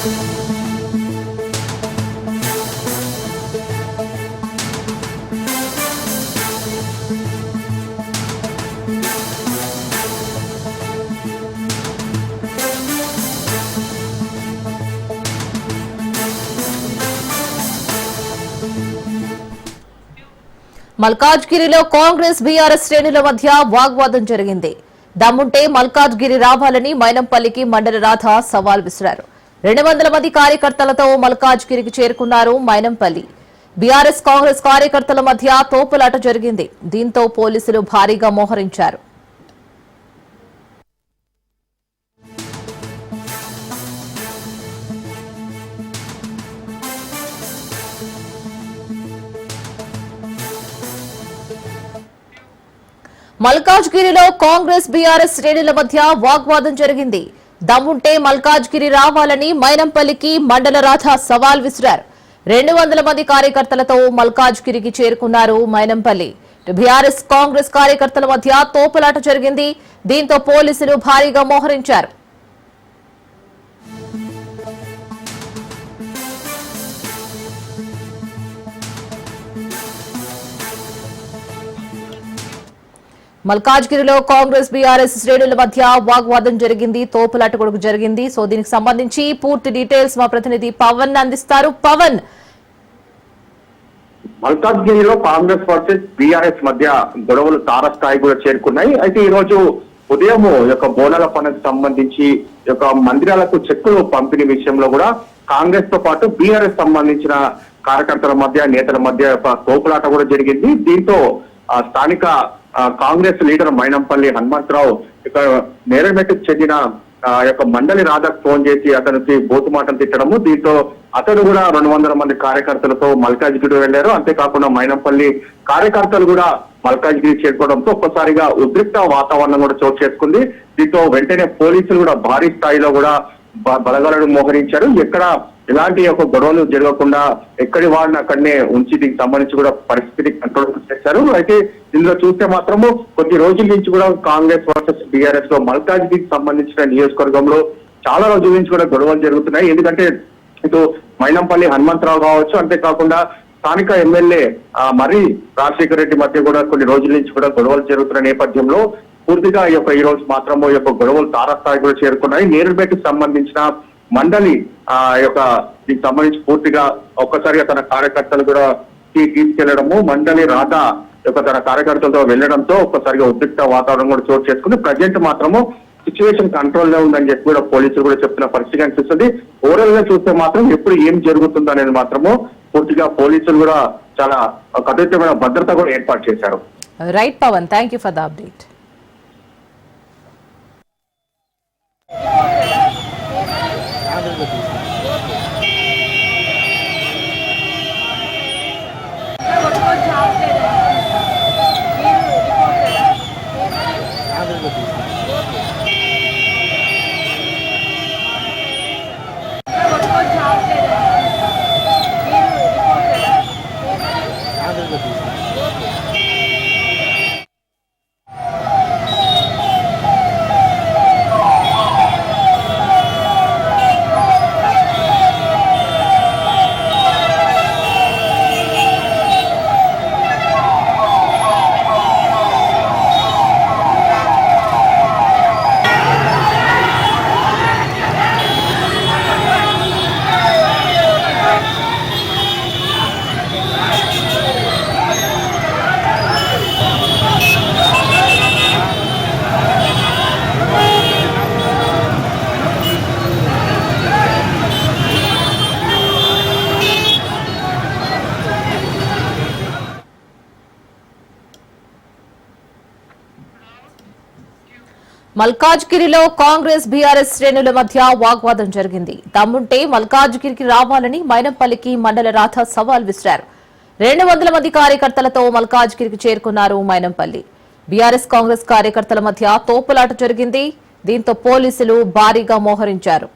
మల్కాజ్గిరిలో కాంగ్రెస్ బీఆర్ఎస్ శ్రేణుల మధ్య వాగ్వాదం జరిగింది. దమ్ముంటే మల్కాజ్గిరి రావాలని మైనంపల్లికి మండల రాధ సవాల్ విసిరారు. 200 మంది కార్యకర్తలతో మల్కాజ్గిరికి చేరుకున్నారు మైనంపల్లి. బీఆర్ఎస్ కాంగ్రెస్ కార్యకర్తల మధ్య తోపులాట జరిగింది. దీంతో పోలీసులు భారీగా మోహరించారు. మల్కాజ్గిరిలో కాంగ్రెస్ బీఆర్ఎస్ శ్రేణుల మధ్య వాగ్వాదం జరిగింది. దమ్ముంటే మల్కాజ్గిరి రావాలని మైనంపల్లికి మండల రాధ సవాల్ విసిరారు. 200 మంది కార్యకర్తలతో మల్కాజ్గిరికి చేరుకున్నారు మైనంపల్లి. బీఆర్ఎస్ కాంగ్రెస్ కార్యకర్తల మధ్య తోపులాట జరిగింది. దీంతో పోలీసులు భారీగా మోహరించారు. మల్కాజ్గిరిలో కాంగ్రెస్ బీఆర్ఎస్ శ్రేణుల మధ్య వాగ్వాదం జరిగింది. తోపులాట కూడా జరిగింది. సో దీనికి సంబంధించి పూర్తి డీటెయిల్స్ మా ప్రతినిధి పవన్ అందిస్తారు. పవన్, మల్కాజ్గిరిలో కాంగ్రెస్ వర్సెస్ బీఆర్ఎస్ మధ్య గొడవలు తారస్థాయి కూడా చేరుకున్నాయి. అయితే ఈ రోజు ఉదయం బోనాల పండుగకు సంబంధించి మందిరాలకు చెక్కులు పంపిణీ విషయంలో కూడా కాంగ్రెస్ తో పాటు బీఆర్ఎస్ సంబంధించిన కార్యకర్తల మధ్య నేతల మధ్య తోపులాట కూడా జరిగింది. దీంతో స్థానిక కాంగ్రెస్ లీడర్ మైనంపల్లి హనుమంతరావు నేరమెట్టుకు చెందిన మండలి రాధకు ఫోన్ చేసి అతనికి బూతు మాటలు తిట్టడము. దీంతో అతడు కూడా 200 మంది కార్యకర్తలతో మల్కాజ్గిరి వెళ్లారు. అంతేకాకుండా మైనంపల్లి కార్యకర్తలు కూడా మల్కాజ్గిరి చేరుకోవడంతో ఒక్కసారిగా ఉద్రిక్త వాతావరణం కూడా చోటు చేసుకుంది. దీంతో వెంటనే పోలీసులు కూడా భారీ స్థాయిలో కూడా బలగాలను మోహరించారు. ఎక్కడ ఎలాంటి గొడవలు జరగకుండా ఎక్కడి వాడిని అక్కడనే ఉంచి దీనికి సంబంధించి కూడా పరిస్థితిని కంట్రోల్ చేశారు. అయితే ఇందులో చూస్తే మాత్రము కొద్ది రోజుల నుంచి కూడా కాంగ్రెస్ వర్సెస్ బీఆర్ఎస్ లో మల్కాజ్గిరికి సంబంధించిన నియోజకవర్గంలో చాలా రోజుల నుంచి కూడా గొడవలు జరుగుతున్నాయి. ఎందుకంటే ఇటు మైనంపల్లి హనుమంతరావు కావచ్చు, అంతేకాకుండా స్థానిక ఎమ్మెల్యే మరి రాజశేఖర రెడ్డి మధ్య కూడా కొన్ని రోజుల నుంచి కూడా గొడవలు జరుగుతున్న నేపథ్యంలో పూర్తిగా ఈ రోజు మాత్రము గొడవలు తారస్థాయి కూడా చేరుకున్నాయి. నేరుబేటకు సంబంధించిన మండలి దీనికి సంబంధించి పూర్తిగా ఒక్కసారిగా తన కార్యకర్తలు కూడా తీసుకెళ్లడము, మండలి రాధ తన కార్యకర్తలతో వెళ్లడంతో ఒక్కసారిగా ఉద్రిక్త వాతావరణం కూడా చోటు చేసుకుంది. ప్రజెంట్ మాత్రము సిచ్యువేషన్ కంట్రోల్ లో ఉందని చెప్పి కూడా పోలీసులు కూడా చెప్తున్న పరిస్థితి అనిపిస్తుంది. ఓవరాల్ గా చూస్తే మాత్రం ఎప్పుడు ఏం జరుగుతుందో అనేది మాత్రము పూర్తిగా పోలీసులు కూడా చాలా కఠినమైన భద్రత కూడా ఏర్పాటు చేశారు. Right Pavan, thank you for the update. మల్కాజ్గిరిలో కాంగ్రెస్ బీఆర్ఎస్ శ్రేణుల మధ్య వాగ్వాదం జరిగింది. దమ్ముంటే మల్కాజ్గిరికి రావాలని మైనంపల్లికి మండల రాధ సవాల్ విసిరారు. 200 మంది కార్యకర్తలతో మల్కాజ్గిరికి చేరుకున్నారు మైనంపల్లి. బీఆర్ఎస్ కాంగ్రెస్ కార్యకర్తల మధ్య తోపులాట జరిగింది. దీంతో పోలీసులు భారీగా మోహరించారు.